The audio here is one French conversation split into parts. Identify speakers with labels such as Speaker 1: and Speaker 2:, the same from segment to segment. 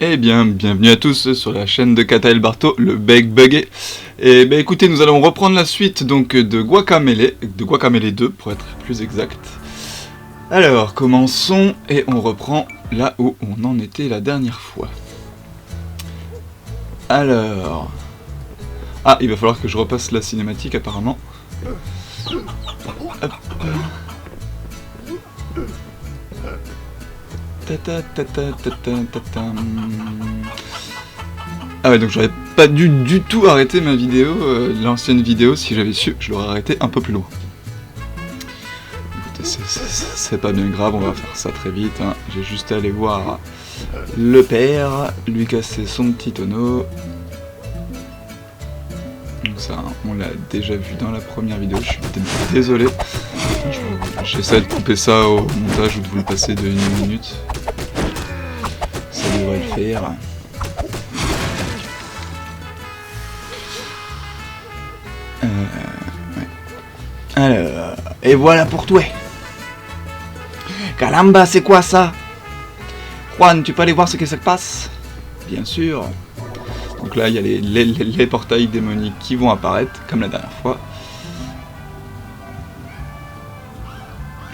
Speaker 1: Eh bien, bienvenue à tous sur la chaîne de Kata El Barto, le Bec Buggé. Et ben écoutez, nous allons reprendre la suite donc de Guacamelee 2 pour être plus exact. Alors, commençons et on reprend là où on en était la dernière fois. Alors... Ah, il va falloir que je repasse la cinématique apparemment. Hop. Ah ouais, donc j'aurais pas dû du tout arrêter ma vidéo, l'ancienne vidéo, si j'avais su, je l'aurais arrêté un peu plus loin. Écoutez, c'est pas bien grave, on va faire ça très vite, hein. J'ai juste à aller voir le père, lui casser son petit tonneau. Donc ça, on l'a déjà vu dans la première vidéo, je suis désolé. J'essaie de couper ça au montage ou de vous le passer de 1 minute. Ça devrait le faire. Ouais. Alors, et voilà pour toi. Caramba, c'est quoi ça? Juan, tu peux aller voir ce que ça passe? Bien sûr. Donc là, il y a les portails démoniques qui vont apparaître, comme la dernière fois.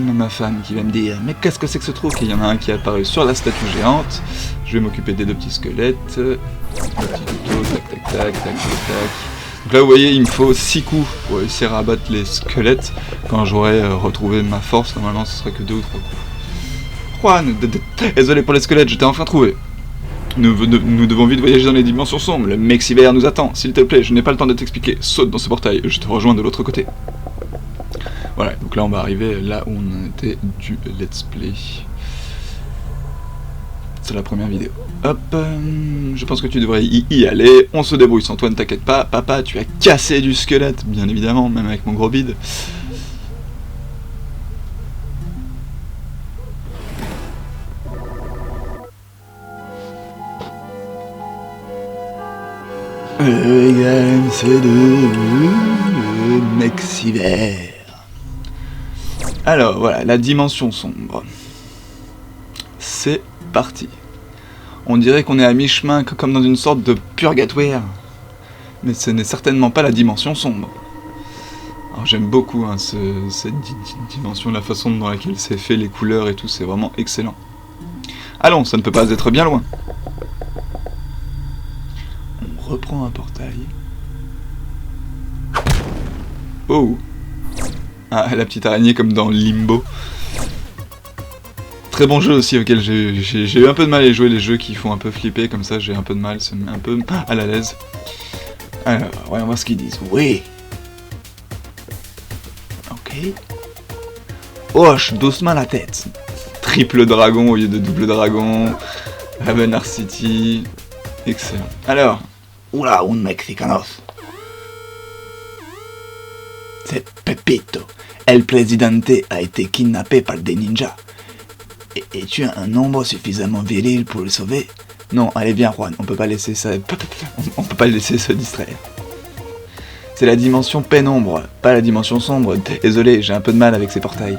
Speaker 1: Ma femme qui va me dire, mais qu'est-ce que c'est que ce truc? Il y en a un qui est apparu sur la statue géante. Je vais m'occuper des 2 petits squelettes. Le petit couteau, tac tac tac, tac tac tac. Donc là, vous voyez, il me faut 6 coups pour réussir à abattre les squelettes. Quand j'aurai retrouvé ma force, normalement, ce serait que 2 ou 3 coups. Juan, désolé pour les squelettes, je t'ai enfin trouvé. Nous devons vite voyager dans les dimensions sombres. Le Mexiver nous attend. S'il te plaît, je n'ai pas le temps de t'expliquer. Saute dans ce portail, je te rejoins de l'autre côté. Voilà, donc là on va arriver là où on était du let's play. C'est la première vidéo. Hop, je pense que tu devrais y aller. On se débrouille sans toi, ne t'inquiète pas. Papa, tu as cassé du squelette, bien évidemment, même avec mon gros bide. C'est de Mexiver. Alors voilà, la dimension sombre. C'est parti. On dirait qu'on est à mi-chemin, comme dans une sorte de purgatoire. Mais ce n'est certainement pas la dimension sombre. Alors j'aime beaucoup hein, cette dimension, la façon dans laquelle c'est fait, les couleurs et tout, c'est vraiment excellent. Allons, ça ne peut pas être bien loin. On reprend un portail. Oh! Ah, la petite araignée comme dans Limbo. Très bon jeu aussi auquel j'ai eu un peu de mal à jouer, les jeux qui font un peu flipper comme ça, j'ai un peu de mal, ça me met un peu à l'aise. Alors, voyons voir ce qu'ils disent. Oui! Ok. Hoche doucement la tête. Triple dragon au lieu de double dragon. Ravenard City. Excellent. Alors.
Speaker 2: Oula, un mexicanos. C'est Pepito. El Presidente a été kidnappé par des ninjas. Et tu as un nombre suffisamment viril pour le sauver?
Speaker 1: Non, allez bien Juan, on peut pas laisser ça... On peut pas le laisser se distraire. C'est la dimension pénombre, pas la dimension sombre. Désolé, j'ai un peu de mal avec ces portails.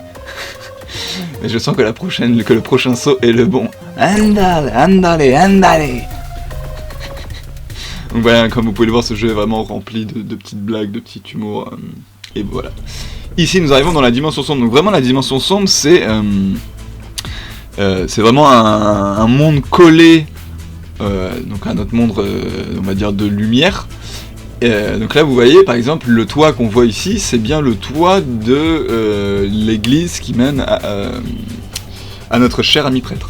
Speaker 1: Mais je sens que le prochain saut est le bon.
Speaker 2: Andale, andale, andale.
Speaker 1: Donc voilà, comme vous pouvez le voir, ce jeu est vraiment rempli de petites blagues, de petits humours. Et voilà. Ici, nous arrivons dans la dimension sombre. Donc vraiment, la dimension sombre, c'est vraiment un monde collé donc à notre monde, on va dire, de lumière. Donc là, vous voyez, par exemple, le toit qu'on voit ici, c'est bien le toit de l'église qui mène à notre cher ami prêtre.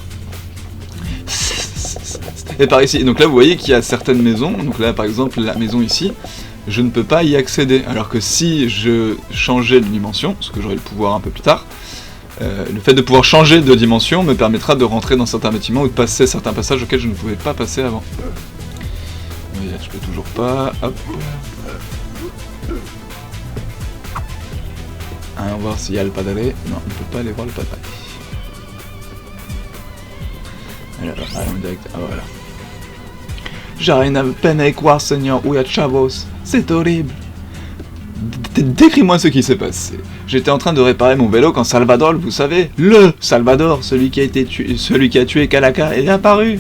Speaker 1: Et par ici, donc là vous voyez qu'il y a certaines maisons, donc là par exemple la maison ici, je ne peux pas y accéder, alors que si je changeais de dimension, ce que j'aurai le pouvoir un peu plus tard, le fait de pouvoir changer de dimension me permettra de rentrer dans certains bâtiments ou de passer certains passages auxquels je ne pouvais pas passer avant. Je peux toujours pas, hop. On va voir s'il y a le padre. Non, on ne peut pas aller voir le padre. Alors, allons direct, ah voilà. J'arrive à peine à y croire, Seigneur, où il y a Chavos. C'est horrible. Décris-moi ce qui s'est passé. J'étais en train de réparer mon vélo quand Salvador, vous savez, le Salvador, celui qui a tué Calaca, est apparu.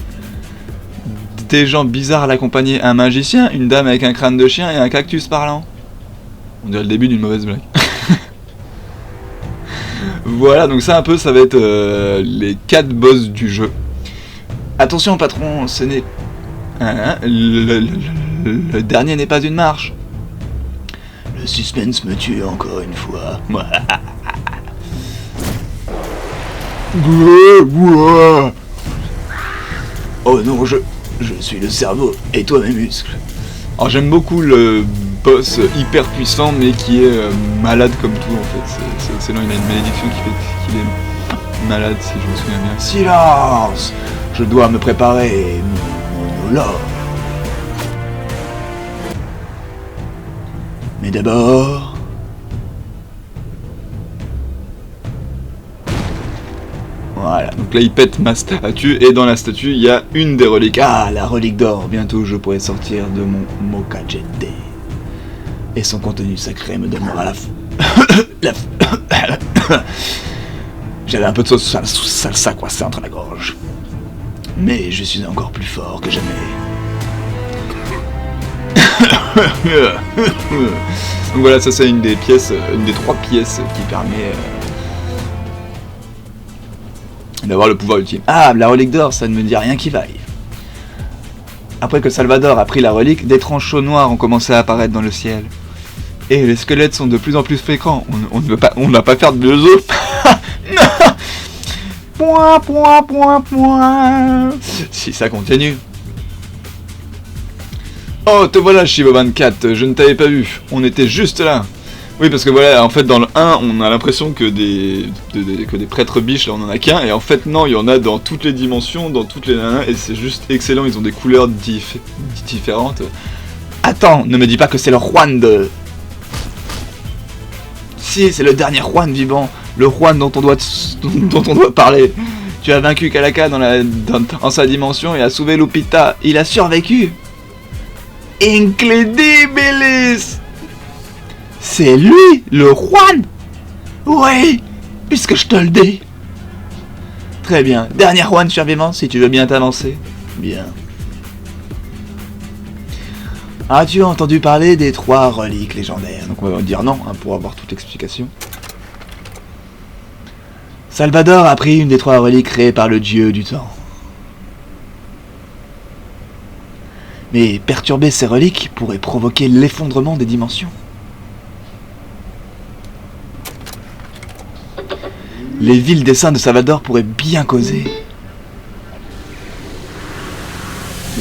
Speaker 1: des gens bizarres à l'accompagner, un magicien, une dame avec un crâne de chien et un cactus parlant. On dirait le début d'une mauvaise blague. Voilà, donc ça un peu, ça va être les 4 boss du jeu. Attention patron, ce n'est... le dernier n'est pas une marche.
Speaker 2: Le suspense me tue encore une fois. Oh non, je suis le cerveau, et toi mes muscles.
Speaker 1: Alors j'aime beaucoup le boss hyper puissant, mais qui est malade comme tout en fait. C'est excellent, il a une malédiction qui fait qu'il est malade, si je me souviens bien.
Speaker 2: Silence! Je dois me préparer mon monologue. Mais d'abord... Voilà.
Speaker 1: Donc là il pète ma statue, et dans la statue il y a une des reliques.
Speaker 2: Ah, la relique d'or. Bientôt je pourrai sortir de mon Mokajete. Et son contenu sacré me donnera J'avais un peu de sauce salsa coincée entre la gorge. Mais je suis encore plus fort que jamais.
Speaker 1: Donc voilà, ça c'est une des pièces, une des 3 pièces qui permet d'avoir le pouvoir ultime.
Speaker 2: Ah, la relique d'or, ça ne me dit rien qui vaille.
Speaker 1: Après que Salvador a pris la relique, d'étranges chauds noirs ont commencé à apparaître dans le ciel. Et les squelettes sont de plus en plus fréquents. On ne va pas faire de œufs. Point. Si ça continue. Oh, te voilà, Shivo24, je ne t'avais pas vu. On était juste là. Oui, parce que voilà, en fait, dans le 1, on a l'impression que des prêtres biches, là, on en a qu'un. Et en fait, non, il y en a dans toutes les dimensions, dans toutes les nanas. Et c'est juste excellent, ils ont des couleurs différentes.
Speaker 2: Attends, ne me dis pas que c'est le Juan de... Si, c'est le dernier Juan vivant. Le Juan dont on doit parler. Tu as vaincu Calaca dans sa dimension et a sauvé Lupita. Il a survécu. Incredibilis! C'est lui, le Juan? Oui, puisque je te le dis. Très bien. Dernier Juan survivant, si tu veux bien t'avancer. Bien. As-tu entendu parler des 3 reliques légendaires?
Speaker 1: Donc on va dire non, hein, pour avoir toute explication.
Speaker 2: Salvador a pris une des 3 reliques créées par le dieu du temps. Mais perturber ces reliques pourrait provoquer l'effondrement des dimensions. Les villes des saints de Salvador pourraient bien causer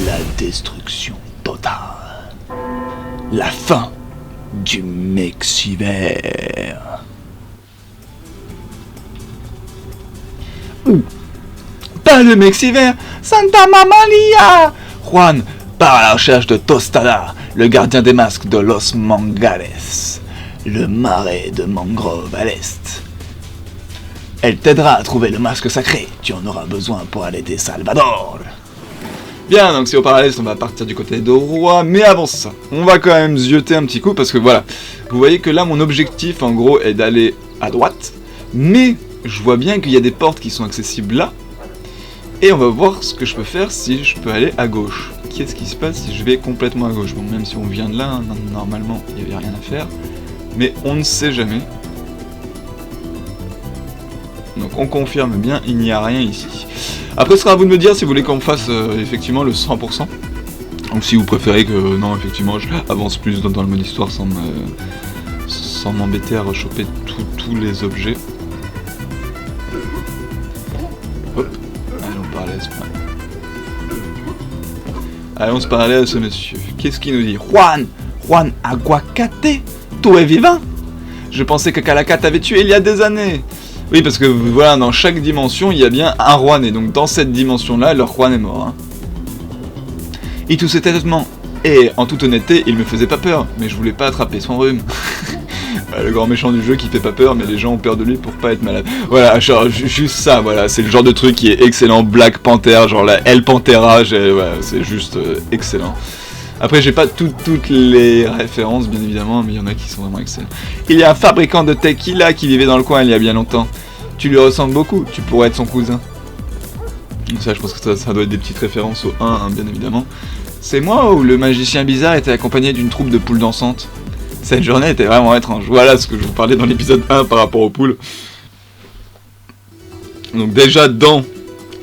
Speaker 2: la destruction totale. La fin du Mexiver. Pas le Mexiver, Santa Mamalia! Juan part à la recherche de Tostada, le gardien des masques de Los Mangales, le marais de mangrove à l'est. Elle t'aidera à trouver le masque sacré, tu en auras besoin pour aller aider Salvador.
Speaker 1: Bien, donc si au parallèle, on va partir du côté de Roi, mais avant ça, on va quand même zioter un petit coup, parce que voilà, vous voyez que là, mon objectif, en gros, est d'aller à droite, mais je vois bien qu'il y a des portes qui sont accessibles là, et on va voir ce que je peux faire si je peux aller à gauche. Qu'est-ce qui se passe si je vais complètement à gauche? Bon, même si on vient de là, hein, normalement, il n'y avait rien à faire, mais on ne sait jamais. Donc on confirme bien, il n'y a rien ici. Après, ce sera à vous de me dire si vous voulez qu'on fasse effectivement le 100%. Ou si vous préférez que, non, effectivement, je avance plus dans le mode histoire sans m'embêter à rechoper tous les objets. Hop, allons parler à ce point. Allons se parler à ce monsieur. Qu'est-ce qu'il nous dit?
Speaker 2: Juan Aguacate, tu es vivant?
Speaker 1: Je pensais que Calaca t'avait tué il y a des années. Oui, parce que voilà, dans chaque dimension, il y a bien un Juan, et donc dans cette dimension-là, leur Juan est mort. Hein. Il toussait tellement, et en toute honnêteté, il me faisait pas peur, mais je voulais pas attraper son rhume. Le grand méchant du jeu qui fait pas peur, mais les gens ont peur de lui pour pas être malade. Voilà, genre, juste ça, voilà, c'est le genre de truc qui est excellent. Black Panther, genre la El Pantera, voilà, c'est juste excellent. Après, j'ai pas toutes les références, bien évidemment, mais il y en a qui sont vraiment excellents. Il y a un fabricant de tequila qui vivait dans le coin il y a bien longtemps. Tu lui ressembles beaucoup, tu pourrais être son cousin. Ça, je pense que ça doit être des petites références au 1, hein, bien évidemment. C'est moi ou le magicien bizarre était accompagné d'une troupe de poules dansantes? Cette journée était vraiment étrange. Voilà ce que je vous parlais dans l'épisode 1 par rapport aux poules. Donc déjà dans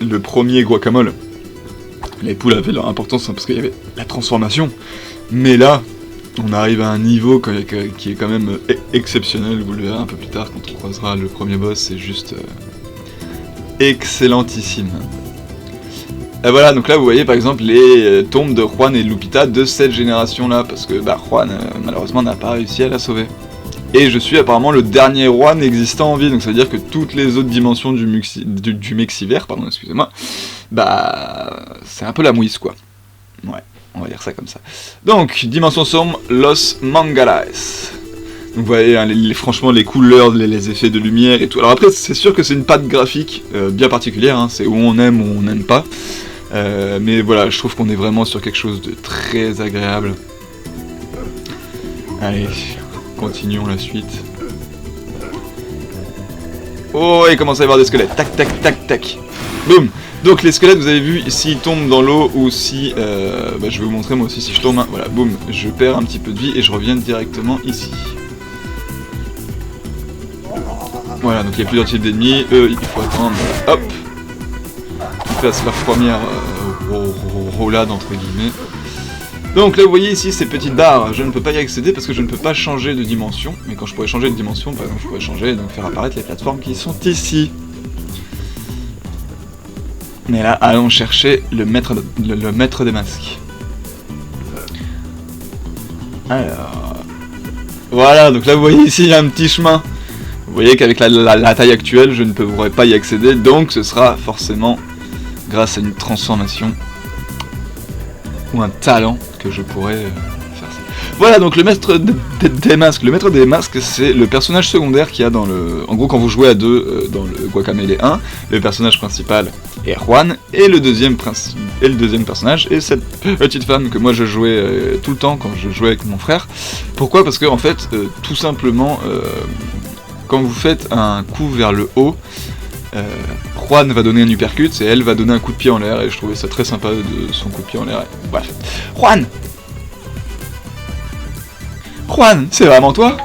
Speaker 1: le premier Guacamole, les poules avaient leur importance, hein, parce qu'il y avait la transformation. Mais là, on arrive à un niveau qui est quand même exceptionnel. Vous le verrez un peu plus tard quand on croisera le premier boss. C'est juste excellentissime. Et voilà, donc là vous voyez par exemple les tombes de Juan et Lupita de cette génération là, parce que Juan malheureusement n'a pas réussi à la sauver. Et je suis apparemment le dernier Juan existant en vie, donc ça veut dire que toutes les autres dimensions du Mexiver, pardon, excusez-moi, c'est un peu la mouise quoi. Ouais, on va dire ça comme ça. Donc, dimension sombre, Los Mangalaes. Donc vous voyez, hein, franchement les couleurs, les effets de lumière et tout. Alors après, c'est sûr que c'est une patte graphique bien particulière, hein, c'est où on aime ou on n'aime pas. Mais voilà, je trouve qu'on est vraiment sur quelque chose de très agréable. Allez, continuons la suite. Oh, il commence à y avoir des squelettes. Tac, tac, tac, tac. Boum. Donc les squelettes, vous avez vu, s'ils tombent dans l'eau ou si... je vais vous montrer moi aussi si je tombe. Hein, voilà, boum, je perds un petit peu de vie et je reviens directement ici. Voilà, donc il y a plusieurs types d'ennemis. Eux, il faut attendre. Hop. Ils passent leur première roulade entre guillemets. Donc là vous voyez ici ces petites barres, je ne peux pas y accéder parce que je ne peux pas changer de dimension. Mais quand je pourrais changer de dimension, par exemple je pourrais changer et donc faire apparaître les plateformes qui sont ici. Mais là, allons chercher le maître des masques. Alors... Voilà, donc là vous voyez ici il y a un petit chemin. Vous voyez qu'avec la taille actuelle, je ne pourrais pas y accéder, donc ce sera forcément grâce à une transformation ou un talent que je pourrais faire ça. Voilà, donc le maître des masques. Le maître des masques, c'est le personnage secondaire qu'il y a dans le... En gros, quand vous jouez à deux dans le Guacamelee 1, le personnage principal est Juan, et le deuxième personnage est cette petite femme que moi je jouais tout le temps quand je jouais avec mon frère. Pourquoi? Parce que en fait, tout simplement... quand vous faites un coup vers le haut, Juan va donner un uppercut et elle va donner un coup de pied en l'air, et je trouvais ça très sympa de son coup de pied en l'air. Bref. Juan, c'est vraiment toi?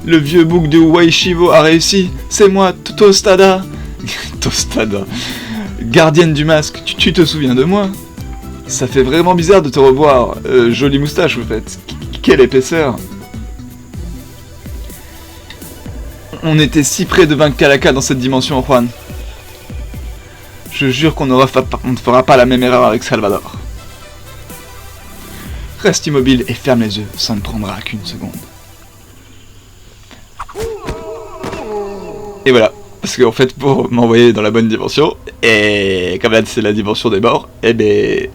Speaker 1: Le vieux bouc de Waishivo a réussi, c'est moi, Tostada. Tostada. Gardienne du masque, tu te souviens de moi? Ça fait vraiment bizarre de te revoir, jolie moustache vous faites, quelle épaisseur. On était si près de vaincre Calaca dans cette dimension, Juan. Je jure qu'on ne fera pas la même erreur avec Salvador. Reste immobile et ferme les yeux, ça ne prendra qu'une seconde. Et voilà, parce qu'en fait, pour m'envoyer dans la bonne dimension, et comme là c'est la dimension des morts, eh ben...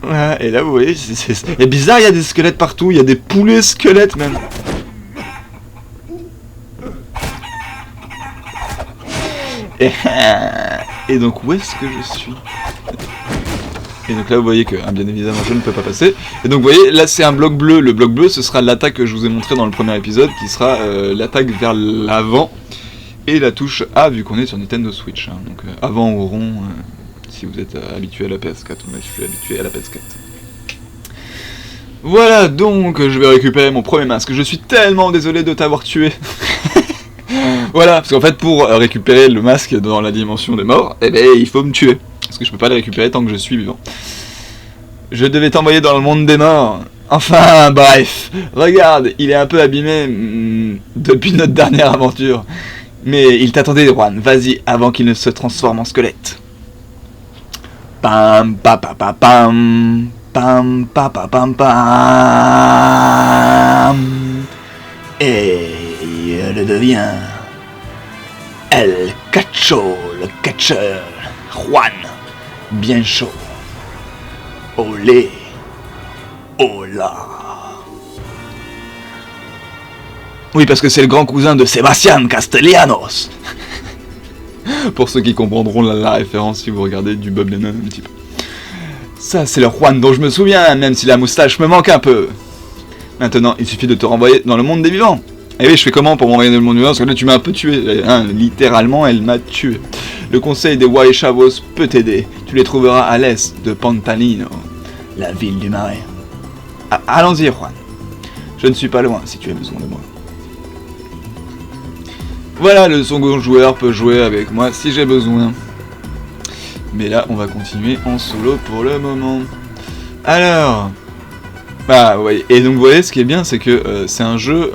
Speaker 1: Ouais, et là vous voyez, c'est bizarre, il y a des squelettes partout, il y a des poulets squelettes même. Et donc où est-ce que je suis? Et donc là vous voyez que, bien évidemment, je ne peux pas passer. Et donc vous voyez, là c'est un bloc bleu. Le bloc bleu, ce sera l'attaque que je vous ai montré dans le premier épisode, qui sera l'attaque vers l'avant. Et la touche A, vu qu'on est sur Nintendo Switch. Hein. Donc avant ou rond, si vous êtes habitué à la PS4. Moi je suis habitué à la PS4. Voilà, donc je vais récupérer mon premier masque. Je suis tellement désolé de t'avoir tué. Voilà, parce qu'en fait pour récupérer le masque dans la dimension des morts, eh ben il faut me tuer. Parce que je peux pas le récupérer tant que je suis vivant. Je devais t'envoyer dans le monde des morts. Enfin, bref. Regarde, il est un peu abîmé depuis notre dernière aventure. Mais il t'attendait, Juan. Vas-y, avant qu'il ne se transforme en squelette. Pam, pa, pa, pa, pam. Pam, pa, pa, pam, pam. Et il devient El Cacho, le catcheur. Juan, bien chaud. Olé. Hola. Oui, parce que c'est le grand cousin de Sebastián Castellanos. Pour ceux qui comprendront la référence si vous regardez du Bob Lennon un petit peu. Ça, c'est le Juan dont je me souviens, même si la moustache me manque un peu. Maintenant, il suffit de te renvoyer dans le monde des vivants. Et oui, je fais comment pour m'envoyer dans le monde humain? Parce que là, tu m'as un peu tué. Hein, littéralement, elle m'a tué. Le conseil des Waichavos peut t'aider. Tu les trouveras à l'est de Pantalino, la ville du marais. Allons-y, Juan. Je ne suis pas loin si tu as besoin de moi. Voilà, le second joueur peut jouer avec moi si j'ai besoin. Mais là, on va continuer en solo pour le moment. Alors... Bah, ouais. Et donc, vous voyez, ce qui est bien, c'est que c'est un jeu...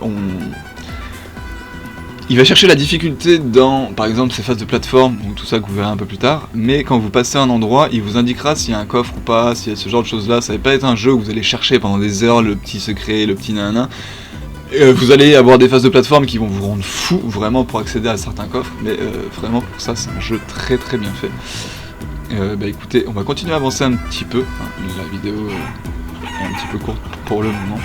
Speaker 1: Il va chercher la difficulté dans, par exemple, ces phases de plateforme, ou tout ça que vous verrez un peu plus tard, mais quand vous passez à un endroit, il vous indiquera s'il y a un coffre ou pas, s'il y a ce genre de choses-là. Ça va pas être un jeu où vous allez chercher pendant des heures le petit secret, le petit nanana. Vous allez avoir des phases de plateforme qui vont vous rendre fou, vraiment, pour accéder à certains coffres, mais vraiment, pour ça, c'est un jeu très très bien fait. Bah écoutez, on va continuer à avancer un petit peu. La vidéo est un petit peu courte pour le moment.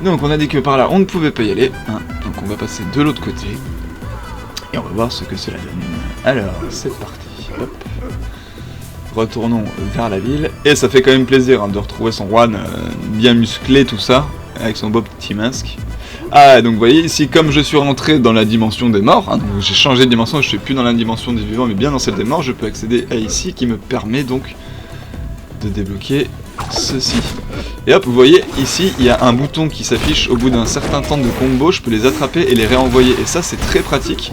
Speaker 1: Donc on a dit que par là on ne pouvait pas y aller, hein. Donc on va passer de l'autre côté et on va voir ce que cela donne. Alors c'est parti, hop. Retournons vers la ville, et ça fait quand même plaisir hein, de retrouver son Juan bien musclé, tout ça, avec son beau petit masque. Ah, donc vous voyez ici, comme je suis rentré dans la dimension des morts, hein, j'ai changé de dimension, je suis plus dans la dimension des vivants mais bien dans celle des morts, je peux accéder à ici, qui me permet donc de débloquer ceci. Et hop, vous voyez, ici, il y a un bouton qui s'affiche au bout d'un certain temps de combo, je peux les attraper et les réenvoyer. Et ça, c'est très pratique,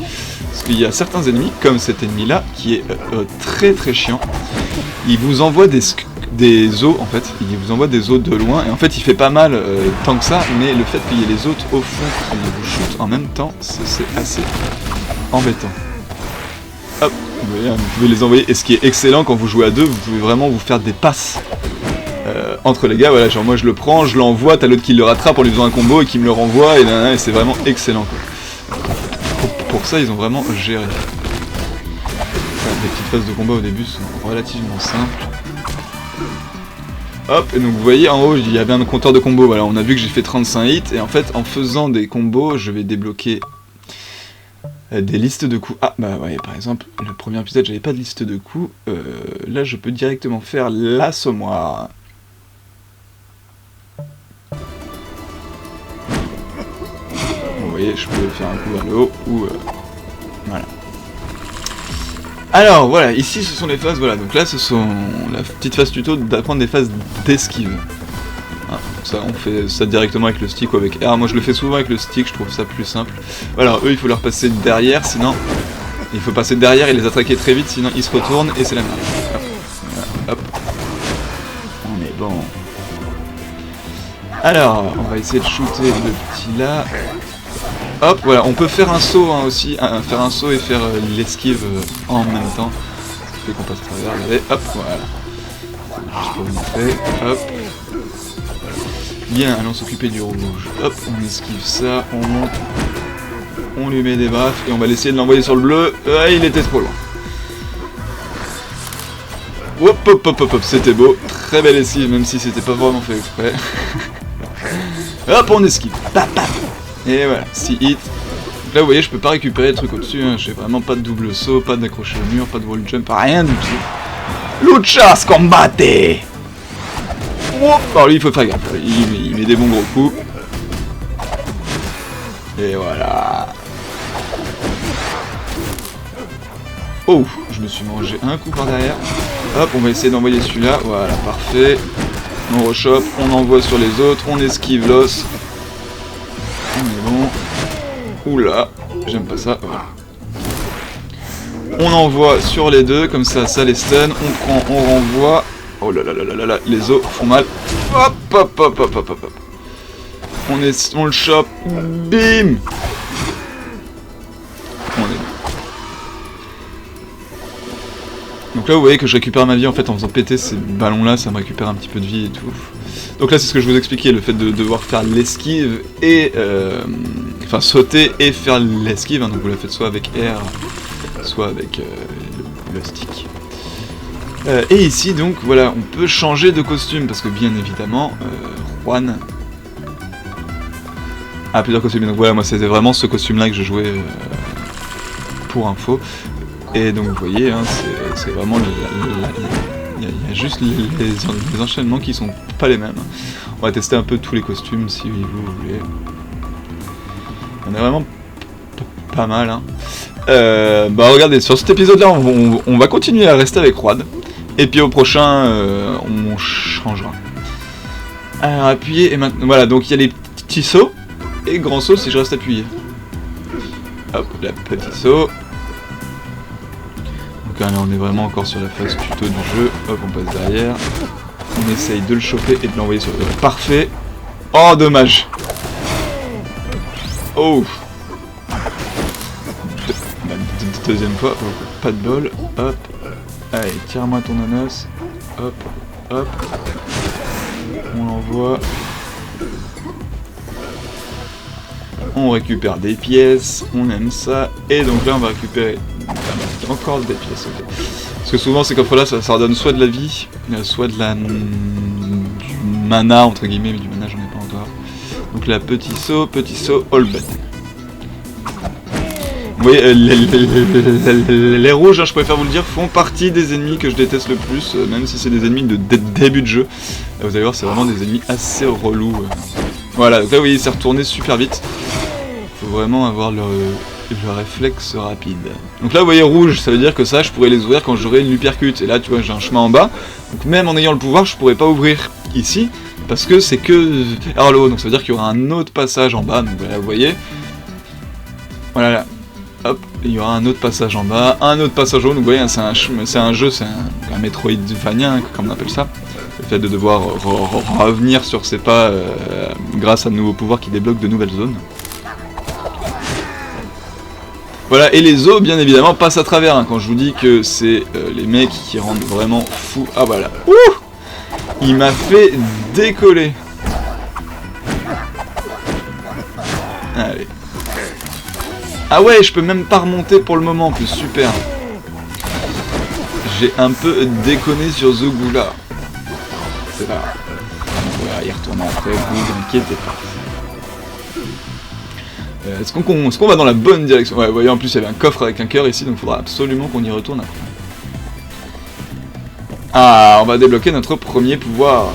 Speaker 1: parce qu'il y a certains ennemis, comme cet ennemi-là, qui est très très chiant. Il vous envoie des os, en fait, il vous envoie des os de loin, et en fait, il fait pas mal tant que ça, mais le fait qu'il y ait les autres au fond qui vous shootent en même temps, c'est assez embêtant. Hop, vous voyez, vous pouvez les envoyer, et ce qui est excellent quand vous jouez à deux, vous pouvez vraiment vous faire des passes. Entre les gars, voilà, genre moi je le prends, je l'envoie, t'as l'autre qui le rattrape en lui faisant un combo et qui me le renvoie, et c'est vraiment excellent quoi. Pour ça, ils ont vraiment géré. Les petites phases de combat au début sont relativement simples. Hop, et donc vous voyez en haut, il y avait un compteur de combos, voilà, on a vu que j'ai fait 35 hits, et en fait, en faisant des combos, je vais débloquer des listes de coups. Ah, bah ouais, par exemple, le premier épisode, j'avais pas de liste de coups, là je peux directement faire l'assommoir. Vous voyez, je peux faire un coup vers le haut, ou... voilà. Alors, voilà, ici ce sont les phases, voilà, donc là ce sont la petite phase tuto d'apprendre des phases d'esquive. Ah, ça, on fait ça directement avec le stick ou avec R, moi je le fais souvent avec le stick, je trouve ça plus simple. Voilà, eux il faut leur passer derrière, sinon... Il faut passer derrière et les attraquer très vite, sinon ils se retournent et c'est la merde. Hop, voilà, hop. On est bon. Alors, on va essayer de shooter le petit là. Hop, voilà, on peut faire un saut hein, aussi, faire un saut et faire l'esquive en même temps. Ça fait qu'on passe à travers, regardez, hop, voilà. Juste pour vous montrer, hop. Bien, allons s'occuper du rouge. Hop, on esquive ça, on monte, on lui met des baffes et on va essayer de l'envoyer sur le bleu. Il était trop loin. Hop, hop, hop, hop, hop, c'était beau. Très belle esquive, même si c'était pas vraiment fait exprès. Hop, on esquive. Pap, pap. Et voilà, 6 hits. Donc là, vous voyez, je peux pas récupérer le truc au-dessus. Hein. J'ai vraiment pas de double saut, pas d'accrocher au mur, pas de wall jump, rien du tout. Luchas combate. Alors lui, il faut faire gaffe. Il met des bons gros coups. Et voilà. Oh, je me suis mangé un coup par derrière. Hop, on va essayer d'envoyer celui-là. Voilà, parfait. On rechoppe, on envoie sur les autres, on esquive l'os. On est bon. Oula, j'aime pas ça. Voilà. On envoie sur les deux, comme ça, ça les stun. On prend, on renvoie. Oh là là là là là là, les os font mal. Hop, hop, hop, hop, hop, hop. On le chope. Bim. On est bon. Donc là vous voyez que je récupère ma vie en fait en faisant péter ces ballons là, ça me récupère un petit peu de vie et tout. Donc là c'est ce que je vous expliquais, le fait de devoir faire l'esquive et... enfin sauter et faire l'esquive, hein, donc vous la faites soit avec R, soit avec le stick. Et ici donc voilà, on peut changer de costume parce que bien évidemment, Juan a plusieurs costumes, donc voilà moi c'était vraiment ce costume là que je jouais pour info. Et donc vous voyez, hein, c'est vraiment il y a juste les enchaînements qui sont pas les mêmes. On va tester un peu tous les costumes si vous voulez. On est vraiment pas mal, hein. Bah regardez, sur cet épisode-là, on va continuer à rester avec Juan. Et puis au prochain, on changera. Alors appuyez, et maintenant, voilà, donc il y a les petits sauts, et grand saut si je reste appuyé. Hop, la petit saut. Donc là, on est vraiment encore sur la phase tuto du jeu. Hop, on passe derrière. On essaye de le choper et de l'envoyer sur le... Parfait. Oh, dommage. Oh. Deuxième fois. Oh, pas de bol. Hop. Allez, tire-moi ton ananas. Hop, hop. On l'envoie. On récupère des pièces, on aime ça, et donc là on va récupérer encore des pièces. Okay. Parce que souvent ces coffres là ça redonne soit de la vie, soit de la... du mana entre guillemets, mais du mana j'en ai pas encore. Donc là petit saut, all button. Vous voyez, les rouges, hein, je préfère vous le dire, font partie des ennemis que je déteste le plus, même si c'est des ennemis de début de jeu. Là, vous allez voir, c'est vraiment des ennemis assez relous. Voilà, donc là vous voyez, c'est retourné super vite. Faut vraiment avoir le réflexe rapide. Donc là vous voyez rouge, ça veut dire que ça je pourrais les ouvrir quand j'aurai une l'uppercut. Et là tu vois j'ai un chemin en bas. Donc même en ayant le pouvoir je pourrais pas ouvrir ici. Parce que c'est que vers le haut. Donc ça veut dire qu'il y aura un autre passage en bas. Donc voilà, vous voyez. Voilà là. Hop, il y aura un autre passage en bas, un autre passage en haut. Donc vous voyez, c'est un jeu, c'est un Metroidvania, comme on appelle ça. Le fait de devoir revenir sur ses pas grâce à de nouveaux pouvoirs qui débloquent de nouvelles zones. Voilà, et les os, bien évidemment, passent à travers. Hein, quand je vous dis que c'est les mecs qui rendent vraiment fou. Ah voilà. Ouh, il m'a fait décoller. Allez. Ah ouais, je peux même pas remonter pour le moment en plus, super. J'ai un peu déconné sur The Gula. C'est pas grave. On va y retourner après, vous inquiétez pas. Est-ce qu'on va dans la bonne direction? Ouais, vous voyez, en plus il y avait un coffre avec un cœur ici, donc il faudra absolument qu'on y retourne après. Ah, on va débloquer notre premier pouvoir.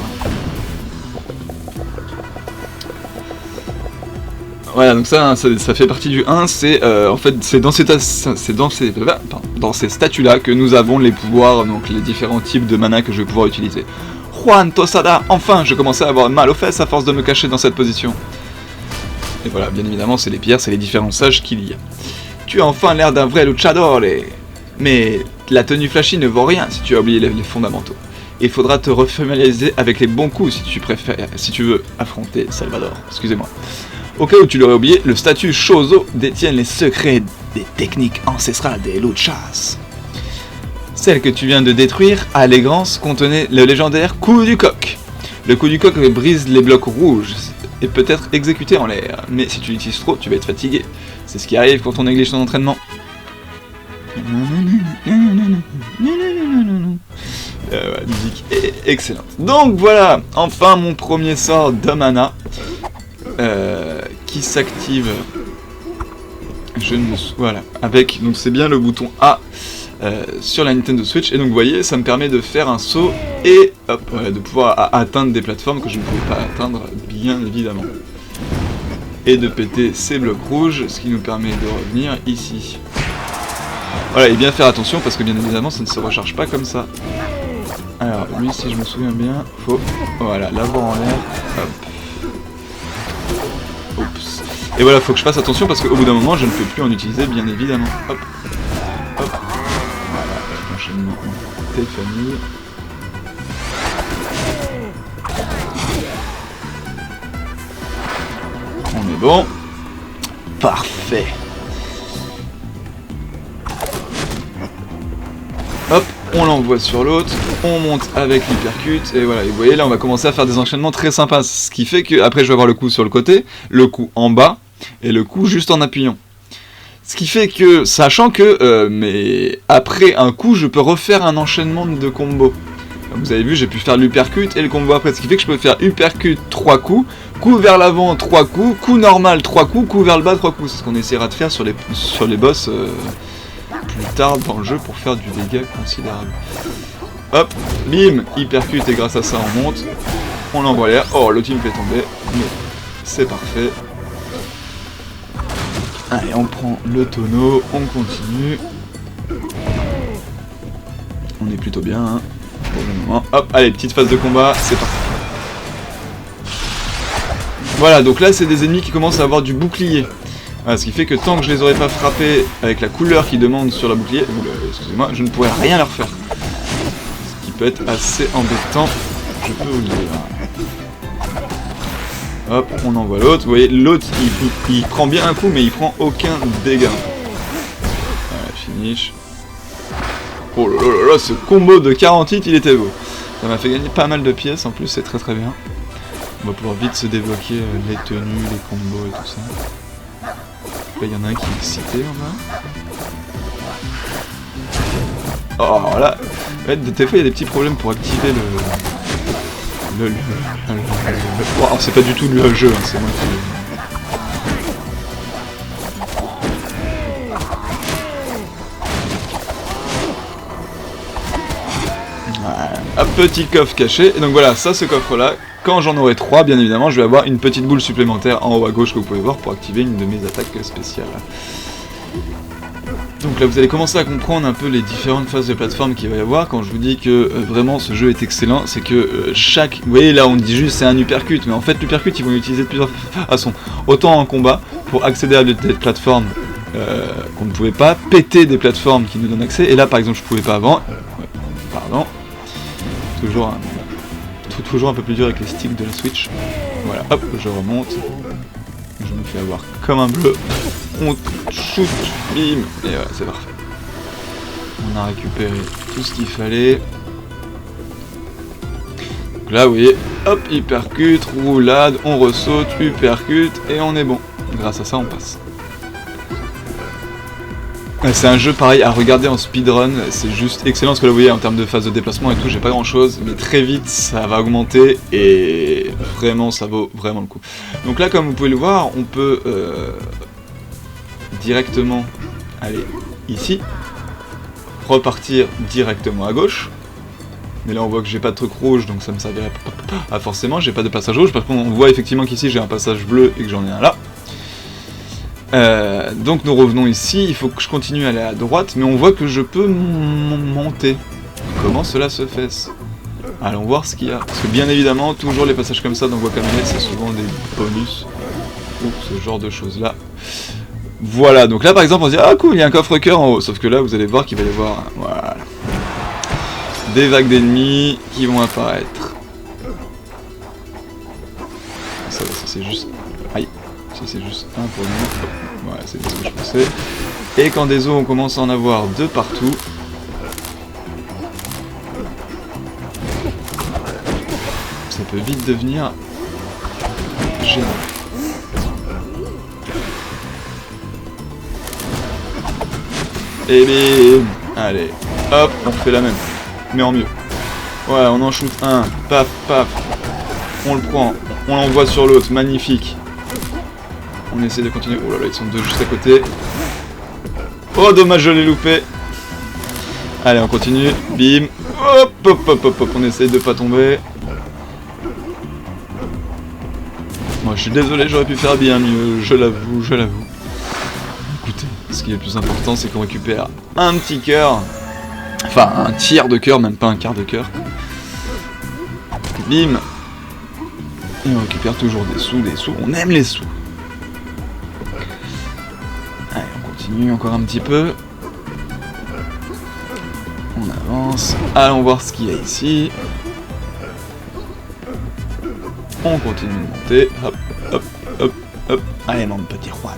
Speaker 1: Voilà, donc ça fait partie du 1, c'est en fait c'est dans ces statues-là que nous avons les pouvoirs, donc les différents types de mana que je vais pouvoir utiliser. Juan Tostada, enfin, je commençais à avoir mal aux fesses à force de me cacher dans cette position. Et voilà, bien évidemment, c'est les pierres, c'est les différents sages qu'il y a. Tu as enfin l'air d'un vrai luchador, mais la tenue flashy ne vaut rien si tu as oublié les fondamentaux. Il faudra te refamiliariser avec les bons coups si tu veux affronter Salvador. Excusez-moi. Au cas où tu l'aurais oublié, le statut Chozo détient les secrets des techniques ancestrales des luchas. Celle que tu viens de détruire, Allégance, contenait le légendaire coup du coq. Le coup du coq brise les blocs rouges et peut être exécuté en l'air, mais si tu l'utilises trop, tu vas être fatigué. C'est ce qui arrive quand on néglige son entraînement. Ouais, musique excellente. Donc voilà, enfin mon premier sort de mana qui s'active. Voilà, avec, donc c'est bien le bouton A sur la Nintendo Switch, et donc vous voyez, ça me permet de faire un saut et hop, de pouvoir atteindre des plateformes que je ne pouvais pas atteindre, bien évidemment. Et de péter ces blocs rouges, ce qui nous permet de revenir ici. Voilà, et bien faire attention parce que bien évidemment ça ne se recharge pas comme ça. Alors, lui, si je me souviens bien, faut, voilà, l'avoir en l'air, hop. Oups. Et voilà, faut que je fasse attention parce qu'au bout d'un moment, je ne peux plus en utiliser, bien évidemment. Hop, hop. Voilà, enchaînement Stéphanie. On est bon. Parfait. Hop, on l'envoie sur l'autre, on monte avec l'hypercute, et voilà, et vous voyez là on va commencer à faire des enchaînements très sympas, ce qui fait que après je vais avoir le coup sur le côté, le coup en bas, et le coup juste en appuyant. Ce qui fait que, sachant que, mais après un coup, je peux refaire un enchaînement de combos. Vous avez vu, j'ai pu faire l'uppercut et le combo après, ce qui fait que je peux faire uppercut 3 coups, coup vers l'avant 3 coups, coup normal 3 coups, coup vers le bas 3 coups. C'est ce qu'on essaiera de faire sur les boss plus tard dans le jeu pour faire du dégât considérable. Hop, bim, hypercute et grâce à ça on monte, on l'envoie l'air. Oh, l'autre il me fait tomber, mais c'est parfait. Allez, on prend le tonneau, on continue. On est plutôt bien, hein, pour le moment. Hop, allez, petite phase de combat, c'est parti. Voilà, donc là, c'est des ennemis qui commencent à avoir du bouclier. Voilà, ce qui fait que tant que je les aurais pas frappés avec la couleur qu'ils demandent sur la bouclier, excusez-moi, je ne pourrais rien leur faire. Ce qui peut être assez embêtant, je peux vous le dire. Hop, on envoie l'autre. Vous voyez, l'autre, il prend bien un coup, mais il prend aucun dégât. Voilà, finish. Oh là là là là, ce combo de 48, il était beau. Ça m'a fait gagner pas mal de pièces, en plus, c'est très très bien. On va pouvoir vite se débloquer les tenues, les combos et tout ça. Là, il y en a un qui est excité en bas. Oh là, ouais, des fois, il y a des petits problèmes pour activer alors c'est pas du tout le jeu, hein, c'est moi qui... Voilà. Un petit coffre caché, et donc voilà, ça, ce coffre-là, quand j'en aurai 3, bien évidemment, je vais avoir une petite boule supplémentaire en haut à gauche que vous pouvez voir pour activer une de mes attaques spéciales. Donc là vous allez commencer à comprendre un peu les différentes phases de plateforme qu'il va y avoir. Quand je vous dis que vraiment ce jeu est excellent, c'est que chaque... Vous voyez là on dit juste c'est un uppercut, mais en fait l'uppercut ils vont l'utiliser de plusieurs façons. Autant en combat, pour accéder à des plateformes qu'on ne pouvait pas, péter des plateformes qui nous donnent accès, et là par exemple je pouvais pas avant, pardon, toujours un peu plus dur avec les sticks de la Switch. Voilà, hop, je remonte. Je me fais avoir comme un bleu. On shoot, bim, et voilà, c'est parfait. On a récupéré tout ce qu'il fallait. Donc là, vous voyez, hop, hypercute, roulade, on ressaute, hypercute, et on est bon. Grâce à ça, on passe. C'est un jeu pareil à regarder en speedrun, c'est juste excellent ce que là vous voyez en termes de phase de déplacement et tout, j'ai pas grand chose, mais très vite ça va augmenter et vraiment ça vaut vraiment le coup. Donc là comme vous pouvez le voir, on peut directement aller ici, repartir directement à gauche, mais là on voit que j'ai pas de truc rouge donc ça me servirait pas forcément, j'ai pas de passage rouge, parce qu'on voit effectivement qu'ici j'ai un passage bleu et que j'en ai un là. Donc nous revenons ici, il faut que je continue à aller à droite, mais on voit que je peux monter. Comment cela se fait? Allons voir ce qu'il y a. Parce que bien évidemment, toujours les passages comme ça dans Guacamelee, c'est souvent des bonus, ou ce genre de choses là. Voilà, donc là par exemple on se dit, ah cool, il y a un coffre-cœur en haut, sauf que là vous allez voir qu'il va y avoir, voilà, des vagues d'ennemis qui vont apparaître. Ça c'est juste... Aïe. C'est juste un pour nous. Voilà, c'est ce que je pensais. Et quand des os, on commence à en avoir de partout. Ça peut vite devenir gênant. Et bim. Allez, hop, on fait la même. Mais en mieux. Ouais, on en shoot un. Paf, paf. On le prend. On l'envoie sur l'autre. Magnifique. On essaie de continuer. Oh là là, ils sont deux juste à côté. Oh, dommage, je l'ai loupé. Allez, on continue. Bim. Hop, hop, hop, hop, hop. On essaye de pas tomber. Moi, je suis désolé, j'aurais pu faire bien mieux. Je l'avoue, je l'avoue. Écoutez, ce qui est le plus important, c'est qu'on récupère un petit cœur. Enfin, un tiers de cœur, même pas un quart de cœur. Bim. Et on récupère toujours des sous, des sous. On aime les sous. Allez, on continue encore un petit peu. On avance. Allons voir ce qu'il y a ici. On continue de monter. Hop, hop, hop, hop. Allez, mon petit Juan.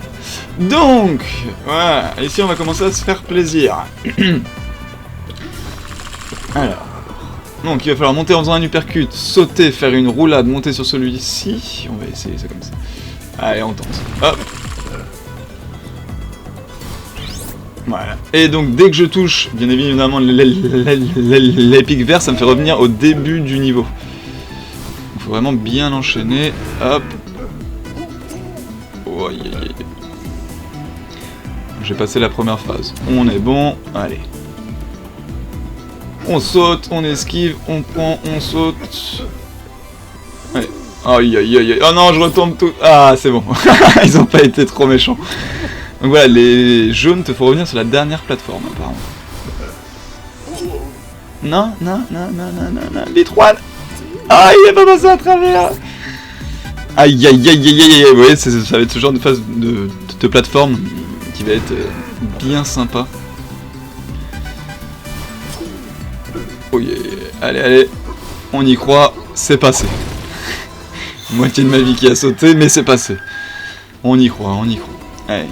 Speaker 1: Donc, voilà. Ici, on va commencer à se faire plaisir. Alors. Donc, il va falloir monter en faisant un uppercut, sauter, faire une roulade, monter sur celui-ci. On va essayer ça comme ça. Allez, on tente. Hop. Voilà. Et donc dès que je touche, bien évidemment, les pics verts, ça me fait revenir au début du niveau. Il faut vraiment bien enchaîner. Hop. Oh, aïe, aïe, aïe. J'ai passé la première phase. On est bon. Allez. On saute, on esquive, on prend, on saute. Allez. Aïe, aïe, aïe, aïe. Oh non, je retombe tout. Ah, c'est bon. Ils ont pas été trop méchants. Donc voilà, les jaunes te font revenir sur la dernière plateforme, apparemment. Non, non, non, non, non, non, non, les trois... Ah, il est pas passé à travers. Aïe, aïe, aïe, aïe, aïe, aïe, vous voyez, ça va être ce genre de phase de plateforme qui va être bien sympa. Oh yeah, allez, allez, on y croit, c'est passé. Moitié de ma vie qui a sauté, mais c'est passé. On y croit, on y croit. Allez.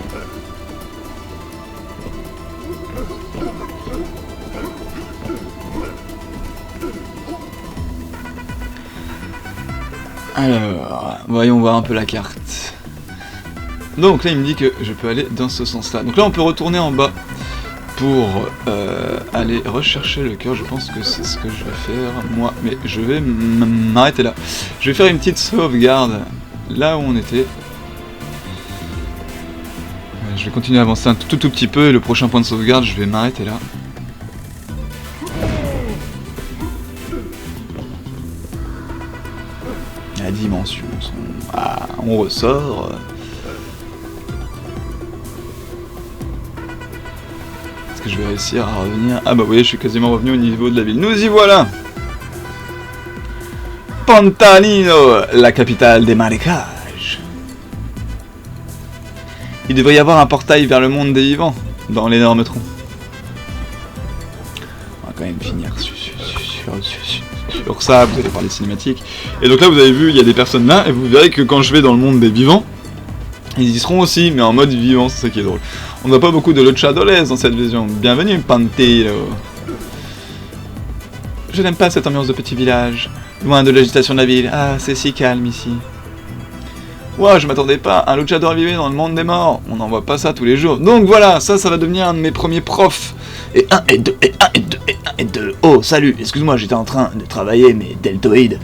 Speaker 1: Alors, voyons voir un peu la carte. Donc là il me dit que je peux aller dans ce sens-là. Donc là on peut retourner en bas pour aller rechercher le cœur. Je pense que c'est ce que je vais faire moi, mais je vais m'arrêter là. Je vais faire une petite sauvegarde là où on était. Je vais continuer à avancer un tout petit peu et le prochain point de sauvegarde je vais m'arrêter là. La dimension, ah, on ressort. Est-ce que je vais réussir à revenir? Ah bah oui, je suis quasiment revenu au niveau de la ville. Nous y voilà. Pantanino, la capitale des marécages. Il devrait y avoir un portail vers le monde des vivants, dans l'énorme tronc. On va quand même finir sur ça, vous allez voir les cinématiques. Et donc là vous avez vu, il y a des personnes là, et vous verrez que quand je vais dans le monde des vivants, ils y seront aussi, mais en mode vivant, c'est ça qui est drôle. On n'a pas beaucoup de luchadores dans cette vision. Bienvenue, Pantero. Je n'aime pas cette ambiance de petit village, loin de l'agitation de la ville. Ah, c'est si calme ici. Ouah, je m'attendais pas, un luchador vivait dans le monde des morts. On n'en voit pas ça tous les jours. Donc voilà, ça va devenir un de mes premiers profs. Et 1, et 2, et 1, et 2, et 1, et 2. Oh, salut, excuse-moi, j'étais en train de travailler mes deltoïdes.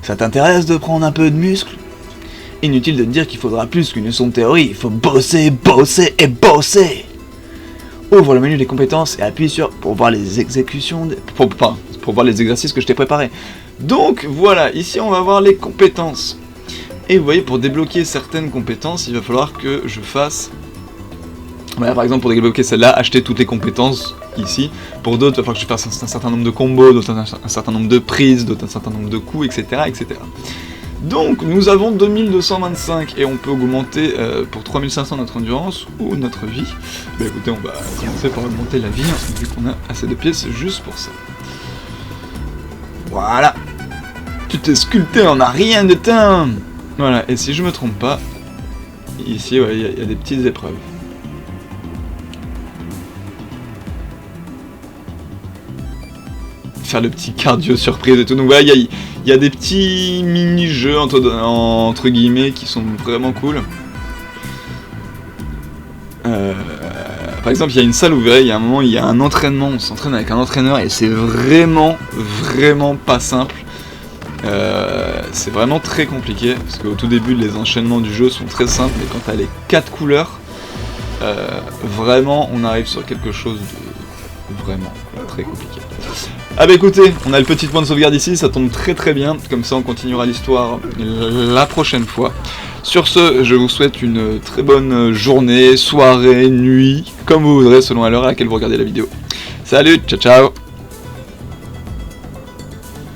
Speaker 1: Ça t'intéresse de prendre un peu de muscle? Inutile de te dire qu'il faudra plus qu'une leçon de théorie, il faut bosser, bosser et bosser. Ouvre le menu des compétences et appuie sur pour voir les exécutions, pour voir les exercices que je t'ai préparés. Donc voilà, ici on va voir les compétences. Et vous voyez, pour débloquer certaines compétences, il va falloir que je fasse... Voilà, par exemple, pour débloquer celle-là, acheter toutes les compétences ici. Pour d'autres, il va falloir que je fasse un certain nombre de combos, d'autres un certain nombre de prises, d'autres un certain nombre de coups, etc., etc. Donc, nous avons 2225 et on peut augmenter pour 3500 notre endurance ou notre vie. Bah écoutez, on va commencer par augmenter la vie, hein, vu qu'on a assez de pièces juste pour ça. Voilà. Tu t'es sculpté en un rien de temps. Voilà, et si je me trompe pas, ici, ouais, il y a des petites épreuves. Faire le petit cardio surprise et tout, donc voilà, il y a des petits mini-jeux entre guillemets qui sont vraiment cool. Par exemple, il y a une salle où vous verrez, il y a un moment, il y a un entraînement, on s'entraîne avec un entraîneur et c'est vraiment pas simple. C'est vraiment très compliqué, parce qu'au tout début, les enchaînements du jeu sont très simples, mais quand t'as les 4 couleurs, vraiment, on arrive sur quelque chose de vraiment très compliqué. Ah bah écoutez, on a le petit point de sauvegarde ici, ça tombe très bien, comme ça on continuera l'histoire la prochaine fois. Sur ce, je vous souhaite une très bonne journée, soirée, nuit, comme vous voudrez, selon l'heure à laquelle vous regardez la vidéo. Salut, ciao ciao.